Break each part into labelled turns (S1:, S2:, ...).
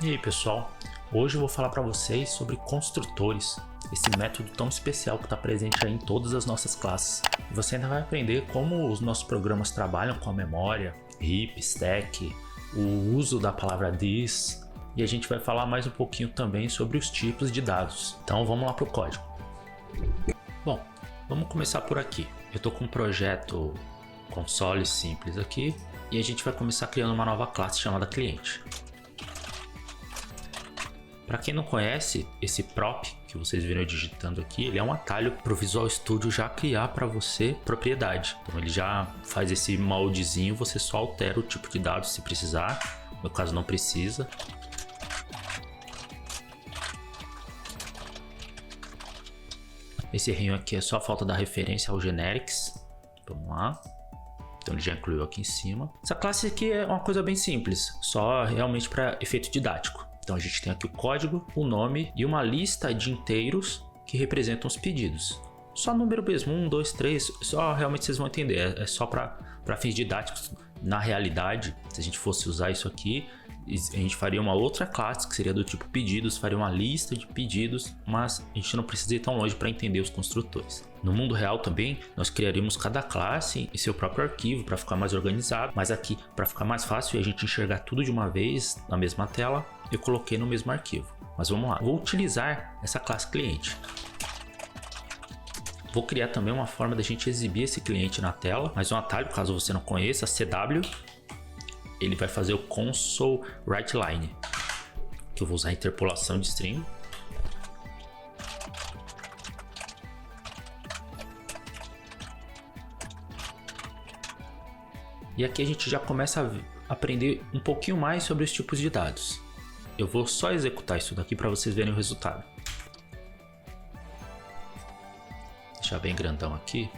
S1: E aí pessoal, hoje eu vou falar para vocês sobre construtores, esse método tão especial que está presente aí em todas as nossas classes. E você ainda vai aprender como os nossos programas trabalham com a memória, heap, stack, o uso da palavra this, e a gente vai falar mais um pouquinho também sobre os tipos de dados. Então vamos lá para o código. Bom, vamos começar por aqui. Eu estou com um projeto console simples aqui e a gente vai começar criando uma nova classe chamada cliente. Para quem não conhece, esse prop que vocês viram digitando aqui, ele é um atalho para o Visual Studio já criar para você propriedade. Então ele já faz esse moldezinho, você só altera o tipo de dados se precisar, no meu caso não precisa. Esse errinho aqui é só a falta da referência ao generics. Vamos lá. Então ele já incluiu aqui em cima. Essa classe aqui é uma coisa bem simples, só realmente para efeito didático. Então a gente tem aqui o código, o nome e uma lista de inteiros que representam os pedidos. Só número mesmo, 1, 2, 3, só realmente vocês vão entender, é só para fins didáticos. Na realidade, se a gente fosse usar isso aqui, a gente faria uma outra classe que seria do tipo pedidos, faria uma lista de pedidos, mas a gente não precisa ir tão longe para entender os construtores. No mundo real também, nós criaríamos cada classe e seu próprio arquivo para ficar mais organizado, mas aqui, para ficar mais fácil e a gente enxergar tudo de uma vez na mesma tela, eu coloquei no mesmo arquivo. Mas vamos lá, vou utilizar essa classe cliente. Vou criar também uma forma da gente exibir esse cliente na tela, mas um atalho, caso você não conheça, CW, ele vai fazer o console writeLine, que eu vou usar a interpolação de string. E aqui a gente já começa a aprender um pouquinho mais sobre os tipos de dados. Eu vou só executar isso daqui para vocês verem o resultado. Deixar bem grandão aqui.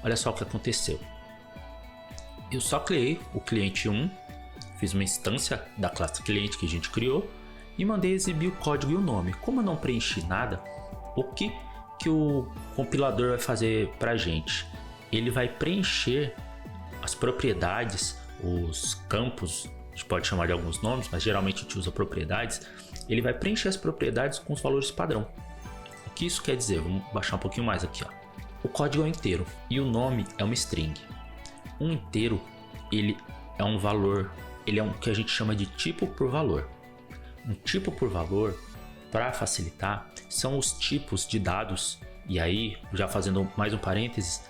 S1: Olha só o que aconteceu. Eu só criei o cliente 1, fiz uma instância da classe cliente que a gente criou e mandei exibir o código e o nome. Como eu não preenchi nada, o que o compilador vai fazer para a gente? Ele vai preencher as propriedades, os campos, a gente pode chamar de alguns nomes, mas geralmente a gente usa propriedades. Ele vai preencher as propriedades com os valores padrão. O que isso quer dizer? Vamos baixar um pouquinho mais aqui, ó. O código é um inteiro e o nome é uma string. Um inteiro, ele é um valor, ele é um que a gente chama de tipo por valor. Um tipo por valor, para facilitar, são os tipos de dados. E aí, já fazendo mais um parênteses,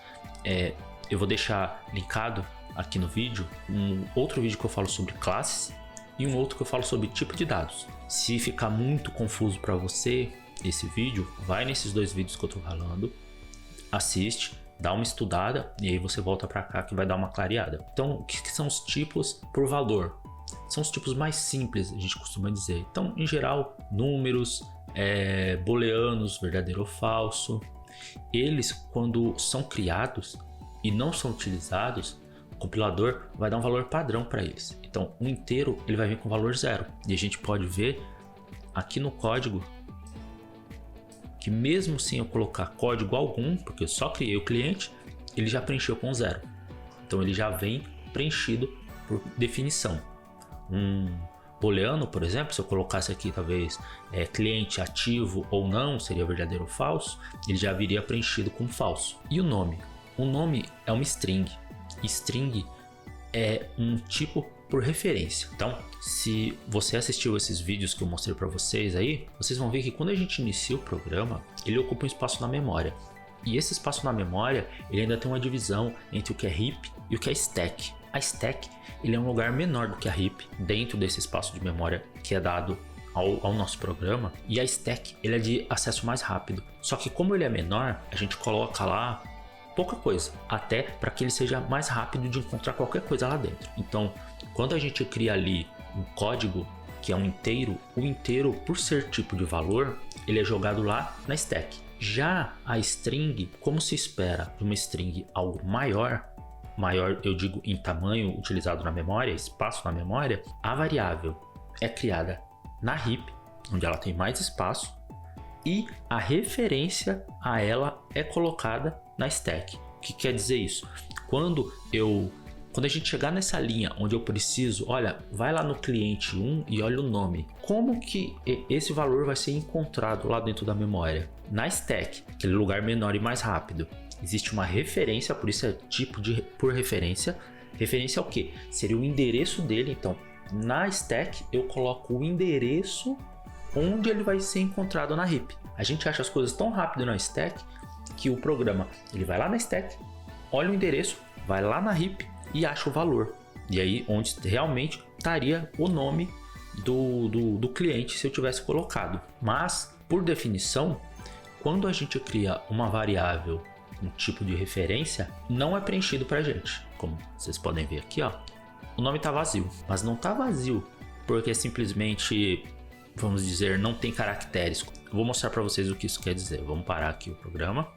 S1: eu vou deixar linkado aqui no vídeo um outro vídeo que eu falo sobre classes e um outro que eu falo sobre tipo de dados. Se ficar muito confuso para você esse vídeo, vai nesses dois vídeos que eu estou falando, assiste, dá uma estudada e aí você volta para cá que vai dar uma clareada. Então, o que são os tipos por valor? São os tipos mais simples, a gente costuma dizer. Então, em geral, números, booleanos, verdadeiro ou falso. Eles, quando são criados e não são utilizados, o compilador vai dar um valor padrão para eles. Então, o inteiro ele vai vir com valor 0. E a gente pode ver aqui no código que mesmo sem eu colocar código algum, porque eu só criei o cliente, ele já preencheu com 0. Então ele já vem preenchido por definição. Um booleano, por exemplo, se eu colocasse aqui talvez cliente ativo ou não, seria verdadeiro ou falso, ele já viria preenchido com falso. E o nome? O nome é uma string. String é um tipo por referência. Então, se você assistiu esses vídeos que eu mostrei para vocês aí, vocês vão ver que quando a gente inicia o programa, ele ocupa um espaço na memória. E esse espaço na memória, ele ainda tem uma divisão entre o que é heap e o que é stack. A stack, ele é um lugar menor do que a heap dentro desse espaço de memória que é dado ao nosso programa. E a stack, ele é de acesso mais rápido. Só que como ele é menor, a gente coloca lá pouca coisa, até para que ele seja mais rápido de encontrar qualquer coisa lá dentro. Então, quando a gente cria ali um código que é um inteiro, o inteiro, por ser tipo de valor, ele é jogado lá na stack. Já a string, como se espera de uma string algo maior eu digo em tamanho utilizado na memória, espaço na memória, a variável é criada na heap, onde ela tem mais espaço, e a referência a ela é colocada na stack. O que quer dizer isso? Quando Quando a gente chegar nessa linha onde eu preciso, olha, vai lá no cliente 1 e olha o nome. Como que esse valor vai ser encontrado lá dentro da memória? Na stack, aquele lugar menor e mais rápido, existe uma referência, por isso é tipo de por referência. Referência ao quê? Seria o endereço dele. Então, na stack eu coloco o endereço onde ele vai ser encontrado na heap. A gente acha as coisas tão rápido na stack que o programa ele vai lá na stack, olha o endereço, vai lá na heap e acha o valor. E aí onde realmente estaria o nome do cliente se eu tivesse colocado. Mas, por definição, quando a gente cria uma variável, um tipo de referência, não é preenchido para a gente. Como vocês podem ver aqui, ó, o nome está vazio. Mas não está vazio porque simplesmente, vamos dizer, não tem caracteres. Eu vou mostrar para vocês o que isso quer dizer. Vamos parar aqui o programa.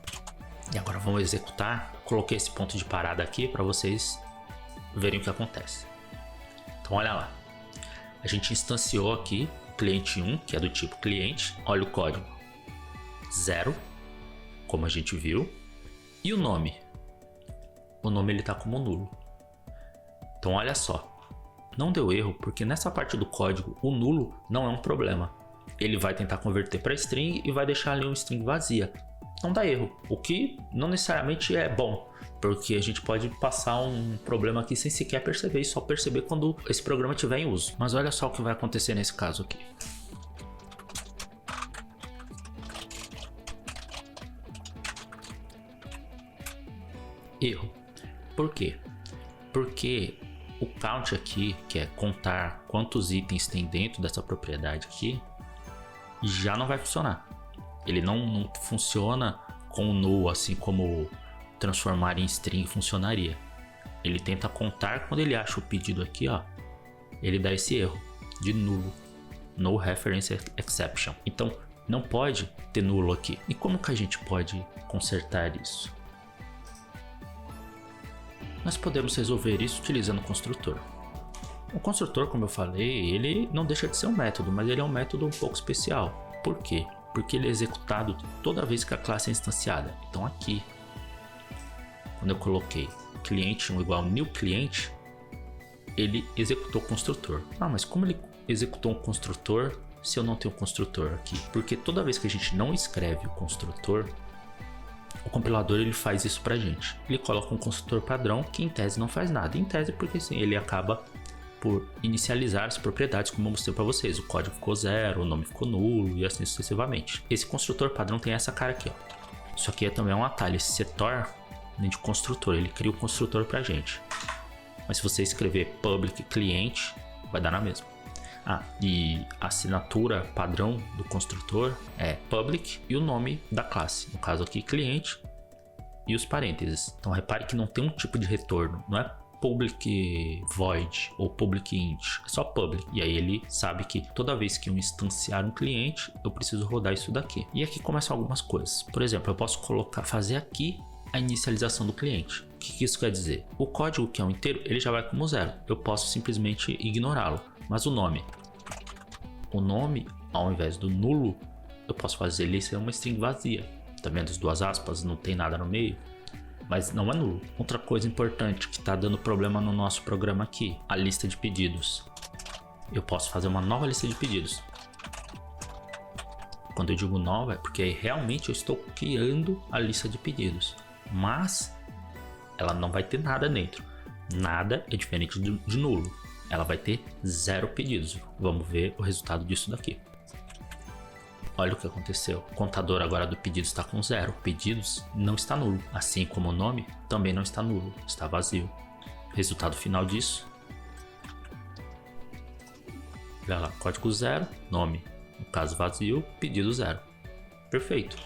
S1: E agora vamos executar. Coloquei esse ponto de parada aqui para vocês verem o que acontece. Então olha lá. A gente instanciou aqui o cliente 1, que é do tipo cliente. Olha o código 0, como a gente viu. E o nome? O nome ele está como nulo. Então olha só. Não deu erro porque nessa parte do código o nulo não é um problema. Ele vai tentar converter para string e vai deixar ali uma string vazia. Não dá erro, o que não necessariamente é bom, porque a gente pode passar um problema aqui sem sequer perceber e só perceber quando esse programa estiver em uso. Mas olha só o que vai acontecer nesse caso aqui. Erro. Por quê? Porque o count aqui, que é contar quantos itens tem dentro dessa propriedade aqui, já não vai funcionar. Ele não funciona com o null, assim como transformar em string funcionaria. Ele tenta contar quando ele acha o pedido aqui, ó. Ele dá esse erro de nulo, no reference exception. Então não pode ter nulo aqui. E como que a gente pode consertar isso? Nós podemos resolver isso utilizando o construtor. O construtor, como eu falei, ele não deixa de ser um método, mas ele é um método um pouco especial. Por quê? Porque ele é executado toda vez que a classe é instanciada. Então aqui, quando eu coloquei cliente 1 igual new cliente, ele executou o construtor. Ah, mas como ele executou um construtor se eu não tenho um construtor aqui? Porque toda vez que a gente não escreve o construtor, o compilador ele faz isso pra gente. Ele coloca um construtor padrão que em tese não faz nada. Em tese porque sim, ele acaba por inicializar as propriedades, como eu mostrei para vocês. O código ficou 0, o nome ficou nulo e assim sucessivamente. Esse construtor padrão tem essa cara aqui, ó. Isso aqui também é um atalho, esse setor de construtor, ele cria o construtor pra gente. Mas se você escrever public cliente, vai dar na mesma. Ah, e a assinatura padrão do construtor é public e o nome da classe. No caso aqui, cliente e os parênteses. Então repare que não tem um tipo de retorno, não é public void ou public int, é só public. E aí ele sabe que toda vez que eu instanciar um cliente, eu preciso rodar isso daqui. E aqui começam algumas coisas. Por exemplo, eu posso fazer aqui a inicialização do cliente. O que isso quer dizer? O código que é um inteiro, ele já vai como 0. Eu posso simplesmente ignorá-lo. Mas o nome, ao invés do nulo, eu posso fazer ele ser uma string vazia. Tá vendo as duas aspas? Não tem nada no meio. Mas não é nulo. Outra coisa importante que está dando problema no nosso programa aqui, a lista de pedidos. Eu posso fazer uma nova lista de pedidos. Quando eu digo nova é porque realmente eu estou criando a lista de pedidos. Mas ela não vai ter nada dentro. Nada é diferente de nulo. Ela vai ter 0 pedidos. Vamos ver o resultado disso daqui. Olha o que aconteceu. O contador agora do pedido está com 0. Pedidos não está nulo. Assim como o nome também não está nulo. Está vazio. Resultado final disso. Olha lá, código 0, nome, no caso vazio, pedido 0. Perfeito.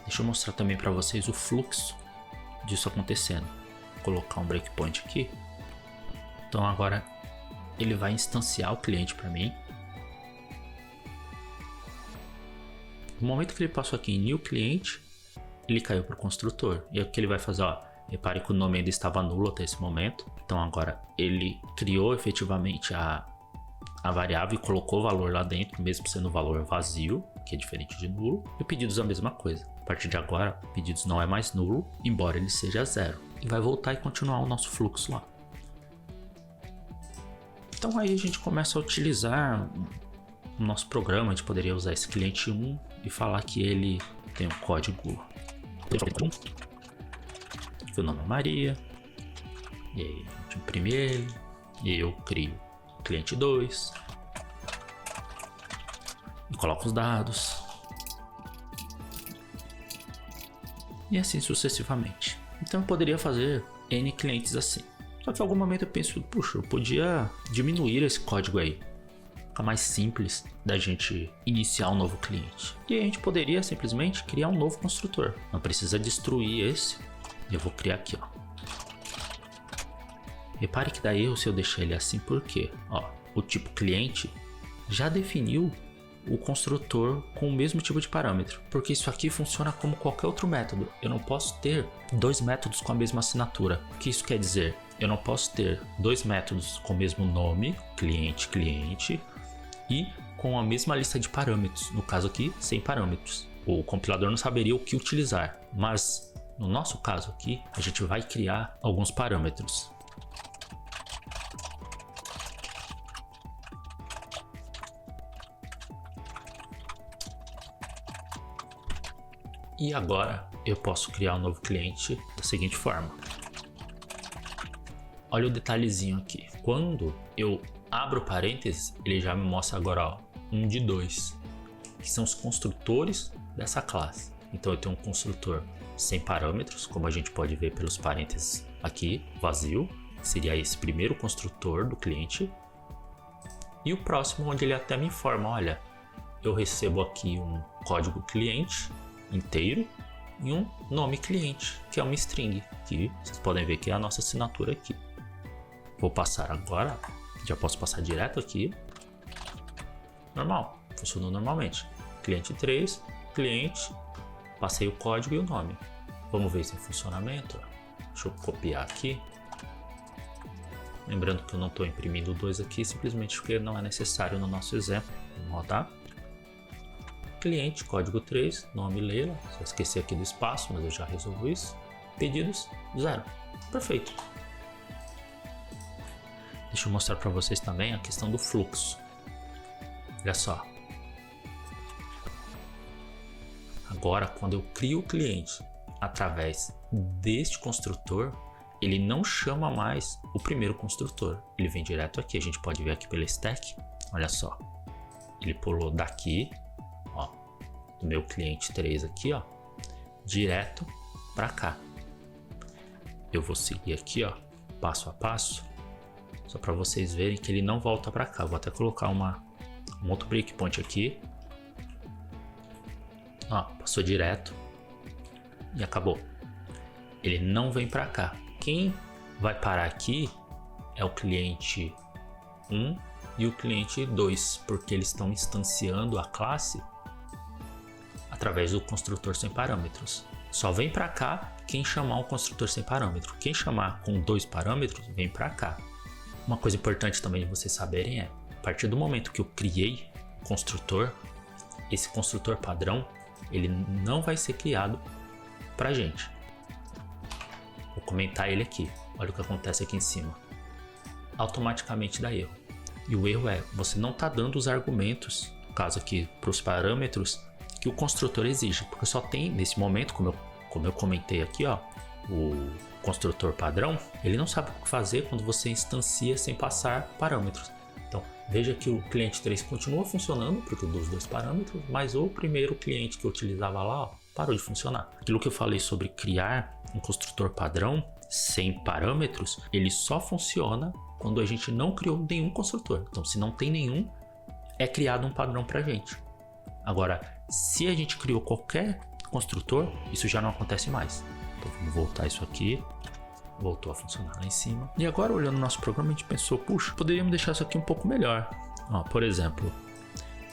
S1: Deixa eu mostrar também para vocês o fluxo disso acontecendo. Vou colocar um breakpoint aqui. Então agora ele vai instanciar o cliente para mim. No momento que ele passou aqui em new cliente, ele caiu para o construtor. E o que ele vai fazer? Ó, repare que o nome ainda estava nulo até esse momento. Então agora ele criou efetivamente a variável e colocou o valor lá dentro, mesmo sendo o valor vazio, que é diferente de nulo. E o pedidos é a mesma coisa. A partir de agora, o pedidos não é mais nulo, embora ele seja 0. E vai voltar e continuar o nosso fluxo lá. Então aí a gente começa a utilizar o nosso programa. A gente poderia usar esse cliente 1 e falar que ele tem um código que o nome é Maria, e aí a gente imprime ele, e eu crio o cliente 2 e coloco os dados, e assim sucessivamente. Então eu poderia fazer N clientes assim. Só que em algum momento eu penso, puxa, eu podia diminuir esse código aí, fica mais simples da gente iniciar um novo cliente. E a gente poderia simplesmente criar um novo construtor. Não precisa destruir esse. Eu vou criar aqui, ó. Repare que dá erro se eu deixar ele assim, porque o tipo cliente já definiu o construtor com o mesmo tipo de parâmetro, porque isso aqui funciona como qualquer outro método. Eu não posso ter dois métodos com a mesma assinatura. O que isso quer dizer? Eu não posso ter dois métodos com o mesmo nome, cliente, e com a mesma lista de parâmetros, no caso aqui, sem parâmetros. O compilador não saberia o que utilizar, mas no nosso caso aqui, a gente vai criar alguns parâmetros. E agora eu posso criar um novo cliente da seguinte forma. Olha o detalhezinho aqui. Quando eu abro parênteses, ele já me mostra agora um de 2, que são os construtores dessa classe. Então eu tenho um construtor sem parâmetros, como a gente pode ver pelos parênteses aqui, vazio, seria esse primeiro construtor do cliente. E o próximo, onde ele até me informa, olha, eu recebo aqui um código cliente inteiro e um nome cliente, que é uma string, que vocês podem ver que é a nossa assinatura aqui. Vou passar agora, já posso passar direto aqui. Normal, funcionou normalmente. Cliente 3, cliente, passei o código e o nome. Vamos ver esse funcionamento. Deixa eu copiar aqui. Lembrando que eu não estou imprimindo 2 aqui, simplesmente porque não é necessário no nosso exemplo. Vamos rodar. Cliente, código 3, nome Leila. Só esqueci aqui do espaço, mas eu já resolvo isso. Pedidos, 0. Perfeito. Deixa eu mostrar para vocês também a questão do fluxo. Olha só. Agora, quando eu crio o cliente através deste construtor, ele não chama mais o primeiro construtor. Ele vem direto aqui. A gente pode ver aqui pela stack. Olha só. Ele pulou daqui, ó, do meu cliente 3 aqui, ó, direto para cá. Eu vou seguir aqui, ó, passo a passo, só para vocês verem que ele não volta para cá. Vou até colocar um outro breakpoint aqui. Ó, passou direto e acabou. Ele não vem para cá. Quem vai parar aqui é o cliente 1 e o cliente 2, porque eles estão instanciando a classe através do construtor sem parâmetros. Só vem para cá quem chamar um construtor sem parâmetro. Quem chamar com 2 parâmetros, vem para cá. Uma coisa importante também de vocês saberem é, a partir do momento que eu criei construtor, esse construtor padrão, ele não vai ser criado pra gente. Vou comentar ele aqui. Olha o que acontece aqui em cima. Automaticamente dá erro. E o erro é, você não está dando os argumentos, no caso aqui, para os parâmetros que o construtor exige. Porque só tem, nesse momento, como eu comentei aqui, ó, o construtor padrão, ele não sabe o que fazer quando você instancia sem passar parâmetros. Então, veja que o cliente 3 continua funcionando, porque dos 2 parâmetros, mas o primeiro cliente que eu utilizava lá, ó, parou de funcionar. Aquilo que eu falei sobre criar um construtor padrão sem parâmetros, ele só funciona quando a gente não criou nenhum construtor. Então, se não tem nenhum, é criado um padrão pra gente. Agora, se a gente criou qualquer construtor, isso já não acontece mais. Então, vamos voltar isso aqui. Voltou a funcionar lá em cima. E agora, olhando o nosso programa, a gente pensou, puxa, poderíamos deixar isso aqui um pouco melhor. Ó, por exemplo,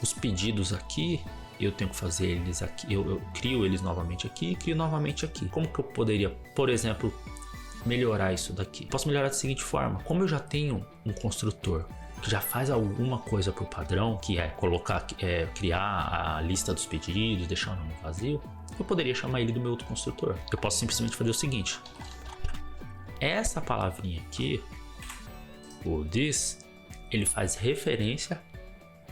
S1: os pedidos aqui, eu tenho que fazer eles aqui, eu crio eles novamente aqui e crio novamente aqui. Como que eu poderia, por exemplo, melhorar isso daqui? Posso melhorar da seguinte forma: como eu já tenho um construtor que já faz alguma coisa para o padrão, que é criar a lista dos pedidos, deixar o nome vazio, eu poderia chamar ele do meu outro construtor. Eu posso simplesmente fazer o seguinte: essa palavrinha aqui, o this, ele faz referência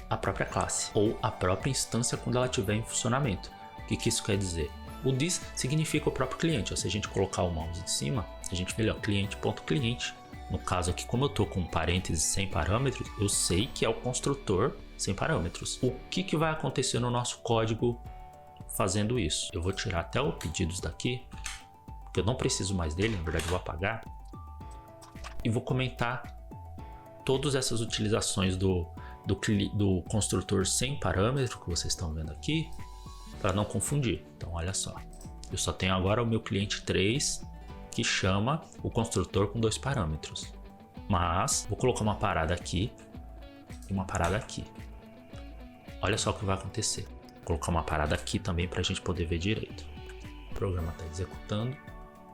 S1: à própria classe ou à própria instância quando ela estiver em funcionamento. O que isso quer dizer? O this significa o próprio cliente. Se a gente colocar o mouse em cima, a gente vê ali, cliente.cliente. No caso aqui, como eu estou com parênteses sem parâmetros, eu sei que é o construtor sem parâmetros. O que vai acontecer no nosso código fazendo isso? Eu vou tirar até o pedidos daqui, porque eu não preciso mais dele, na verdade eu vou apagar. E vou comentar todas essas utilizações do construtor sem parâmetro que vocês estão vendo aqui, para não confundir. Então olha só, eu só tenho agora o meu cliente 3 que chama o construtor com 2 parâmetros, mas vou colocar uma parada aqui e uma parada aqui. Olha só o que vai acontecer. Vou colocar uma parada aqui também para a gente poder ver direito. O programa está executando,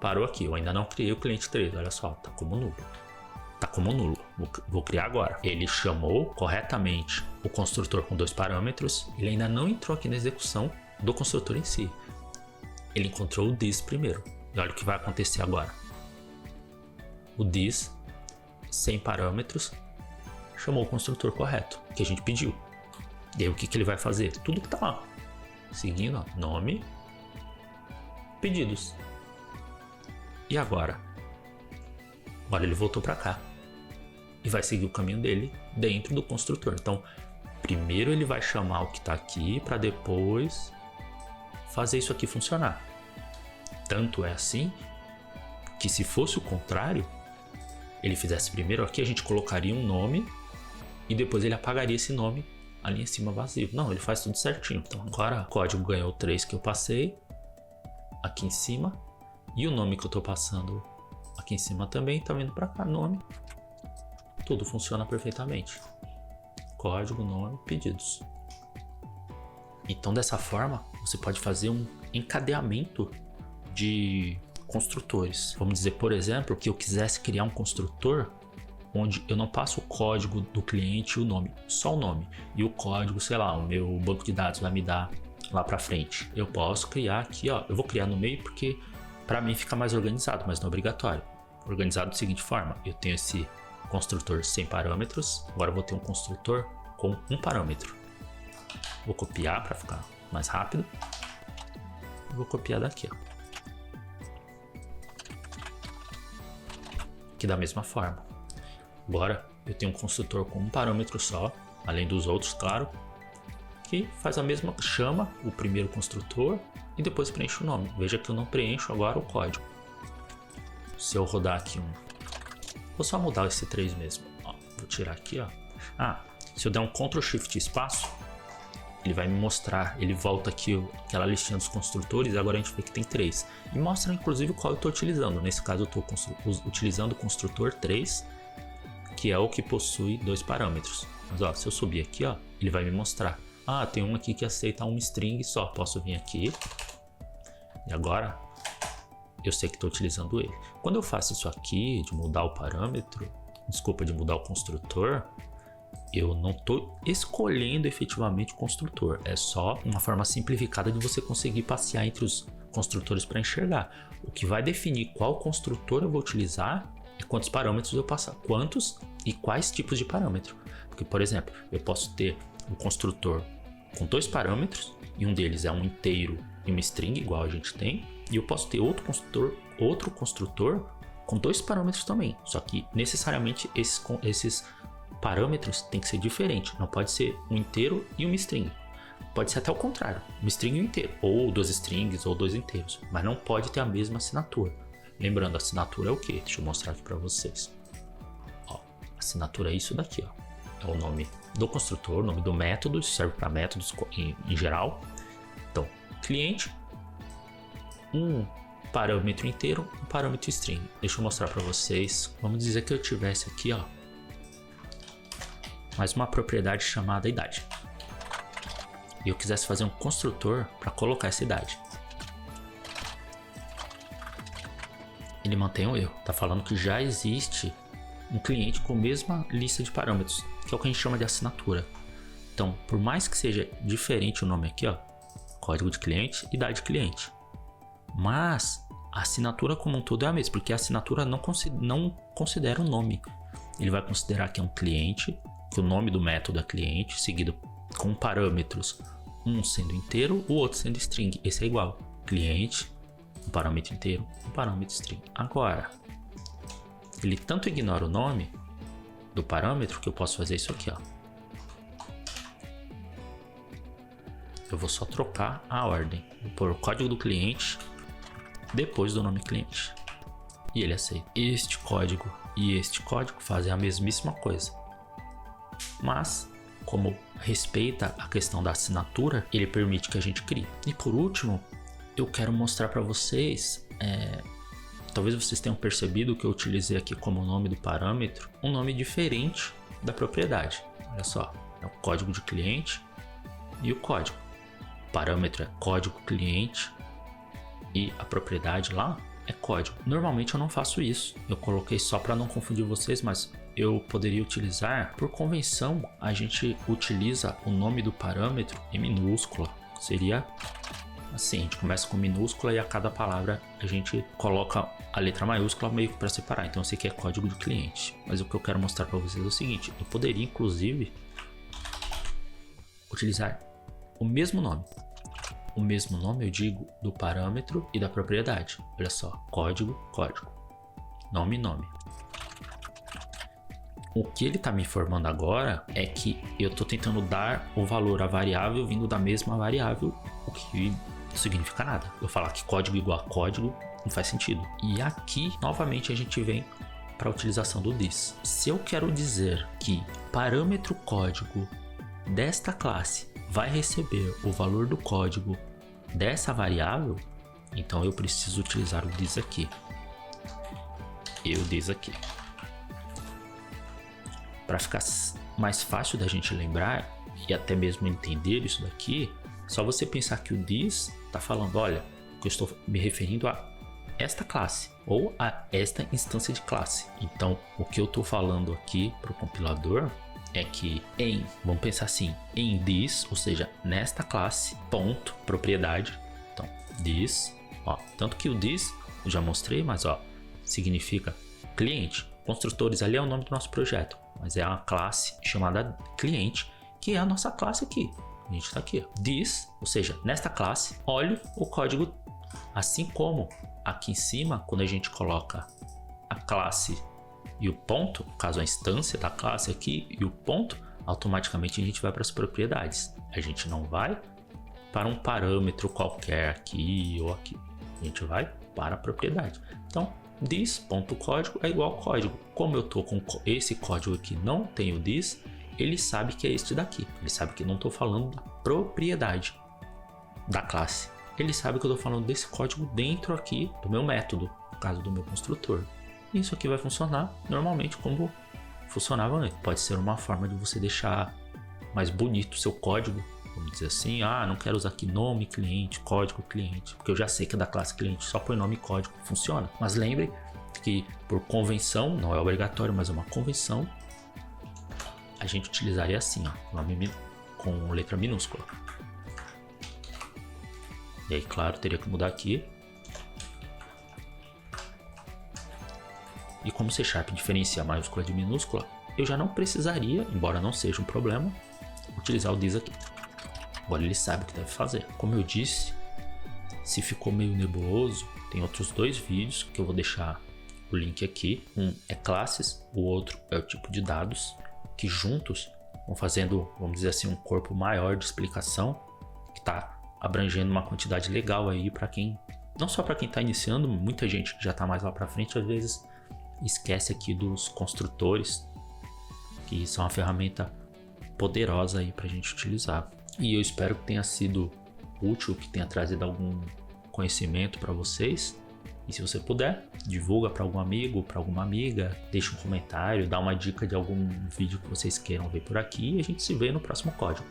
S1: parou aqui. Eu ainda não criei o cliente 3, olha só, tá como nulo. Tá como nulo. Vou criar agora. Ele chamou corretamente o construtor com 2 parâmetros. Ele ainda não entrou aqui na execução do construtor em si. Ele encontrou o this primeiro. E olha o que vai acontecer agora. O this, sem parâmetros, chamou o construtor correto, que a gente pediu. E aí o que ele vai fazer? Tudo que tá lá. Seguindo, ó, nome, pedidos. E agora? Agora ele voltou para cá. E vai seguir o caminho dele dentro do construtor. Então, primeiro ele vai chamar o que está aqui para depois fazer isso aqui funcionar. Tanto é assim que se fosse o contrário, ele fizesse primeiro aqui, a gente colocaria um nome e depois ele apagaria esse nome ali em cima vazio. Não, ele faz tudo certinho. Então agora o código ganhou 3 que eu passei aqui em cima e o nome que eu estou passando aqui em cima também está vindo para cá, nome. Tudo funciona perfeitamente. Código, nome, pedidos. Então dessa forma você pode fazer um encadeamento de construtores. Vamos dizer, por exemplo, que eu quisesse criar um construtor onde eu não passo o código do cliente e o nome, só o nome. E o código, sei lá, o meu banco de dados vai me dar lá para frente. Eu posso criar aqui, ó, eu vou criar no meio porque para mim fica mais organizado, mas não é obrigatório. Organizado da seguinte forma, eu tenho esse construtor sem parâmetros, agora eu vou ter um construtor com um parâmetro. Vou copiar para ficar mais rápido. Vou copiar daqui, ó. Aqui da mesma forma. Agora eu tenho um construtor com um parâmetro só, além dos outros, claro, que faz a mesma, chama o primeiro construtor e depois preenche o nome. Veja que eu não preencho agora o código. Se eu rodar aqui vou só mudar esse 3 mesmo. Ó, vou tirar aqui, ó. Se eu der um Ctrl Shift espaço, ele vai me mostrar, ele volta aqui aquela listinha dos construtores e agora a gente vê que tem 3. E mostra inclusive qual eu estou utilizando. Nesse caso eu estou utilizando o construtor 3, que é o que possui 2 parâmetros. Mas ó, se eu subir aqui, ó, ele vai me mostrar. Tem um aqui que aceita uma string só. Posso vir aqui e agora eu sei que estou utilizando ele. Quando eu faço isso aqui, de mudar o parâmetro, de mudar o construtor, eu não estou escolhendo efetivamente o construtor. É só uma forma simplificada de você conseguir passear entre os construtores para enxergar. O que vai definir qual construtor eu vou utilizar é quantos parâmetros eu passar, quantos e quais tipos de parâmetro. Porque, por exemplo, eu posso ter um construtor com 2 parâmetros e um deles é um inteiro e uma string, igual a gente tem, e eu posso ter outro construtor com 2 parâmetros também. Só que necessariamente esses parâmetros tem que ser diferentes. Não pode ser um inteiro e uma string. Pode ser até o contrário, uma string e um inteiro, ou 2 strings ou 2 inteiros, mas não pode ter a mesma assinatura. Lembrando, a assinatura é o que? Deixa eu mostrar aqui para vocês. Ó, assinatura é isso daqui, ó. É o nome do construtor, o nome do método, isso serve para métodos em geral. Então, cliente, um parâmetro inteiro, um parâmetro string. Deixa eu mostrar para vocês. Vamos dizer que eu tivesse aqui, ó, mais uma propriedade chamada idade. E eu quisesse fazer um construtor para colocar essa idade. Ele mantém o erro. Tá falando que já existe um cliente com a mesma lista de parâmetros, que é o que a gente chama de assinatura. Então, por mais que seja diferente o nome aqui, ó, código de cliente, idade de cliente, mas a assinatura como um todo é a mesma, porque a assinatura não considera o nome. Ele vai considerar que é um cliente que o nome do método é cliente, seguido com parâmetros, um sendo inteiro, o outro sendo string. Esse é igual, cliente, um parâmetro inteiro, um parâmetro string. Agora, ele tanto ignora o nome do parâmetro que eu posso fazer isso aqui, ó. Eu vou só trocar a ordem. Vou pôr o código do cliente depois do nome cliente. E ele aceita. Este código e este código fazem a mesmíssima coisa. Mas, como respeita a questão da assinatura, ele permite que a gente crie. E por último, eu quero mostrar para vocês, talvez vocês tenham percebido que eu utilizei aqui como nome do parâmetro um nome diferente da propriedade. Olha só, é o código de cliente e o código. O parâmetro é código cliente e a propriedade lá é código. Normalmente eu não faço isso. Eu coloquei só para não confundir vocês, mas eu poderia utilizar, por convenção, a gente utiliza o nome do parâmetro em minúscula. Seria assim, a gente começa com minúscula e a cada palavra a gente coloca a letra maiúscula meio que para separar. Então esse aqui é código de cliente. Mas o que eu quero mostrar para vocês é o seguinte, eu poderia inclusive utilizar o mesmo nome. O mesmo nome eu digo do parâmetro e da propriedade. Olha só, código, código, nome, nome. O que ele está me informando agora é que eu estou tentando dar o valor à variável vindo da mesma variável, o que não significa nada. Eu falar que código igual a código não faz sentido. E aqui, novamente, a gente vem para a utilização do this. Se eu quero dizer que parâmetro código desta classe vai receber o valor do código dessa variável, então eu preciso utilizar o this aqui. E o this aqui. Para ficar mais fácil da gente lembrar e até mesmo entender isso daqui, só você pensar que o this está falando, olha, que eu estou me referindo a esta classe ou a esta instância de classe. Então, o que eu estou falando aqui para o compilador é que vamos pensar assim, em this, ou seja, nesta classe, ponto, propriedade. Então, this, ó, tanto que o this, eu já mostrei, mas ó, significa cliente. Construtores ali é o nome do nosso projeto, mas é uma classe chamada cliente, que é a nossa classe aqui. A gente está aqui, ó. This, ou seja, nesta classe, olhe o código, assim como aqui em cima, quando a gente coloca a classe e o ponto, no caso a instância da classe aqui e o ponto, automaticamente a gente vai para as propriedades. A gente não vai para um parâmetro qualquer aqui ou aqui. A gente vai para a propriedade. Então, this.código é igual código. Como eu estou com esse código aqui, não tem o this, ele sabe que é este daqui. Ele sabe que não estou falando da propriedade da classe. Ele sabe que eu estou falando desse código dentro aqui do meu método, no caso do meu construtor. Isso aqui vai funcionar normalmente como funcionava antes. Pode ser uma forma de você deixar mais bonito o seu código. Vamos dizer assim, não quero usar aqui nome cliente, código cliente, porque eu já sei que é da classe cliente, só põe nome e código, funciona. Mas lembre que por convenção, não é obrigatório, mas é uma convenção, a gente utilizaria assim, ó, nome com letra minúscula. E aí, claro, teria que mudar aqui. E como C# diferencia maiúscula de minúscula, eu já não precisaria, embora não seja um problema, utilizar o this aqui. Agora ele sabe o que deve fazer. Como eu disse, se ficou meio nebuloso, tem outros dois vídeos que eu vou deixar o link aqui. Um é classes, o outro é o tipo de dados, que juntos vão fazendo, vamos dizer assim, um corpo maior de explicação, que está abrangendo uma quantidade legal aí para quem, não só para quem está iniciando, muita gente que já está mais lá para frente, às vezes esquece aqui dos construtores, que são uma ferramenta poderosa aí para a gente utilizar. E eu espero que tenha sido útil, que tenha trazido algum conhecimento para vocês. E se você puder, divulga para algum amigo, para alguma amiga, deixa um comentário, dá uma dica de algum vídeo que vocês queiram ver por aqui e a gente se vê no próximo código.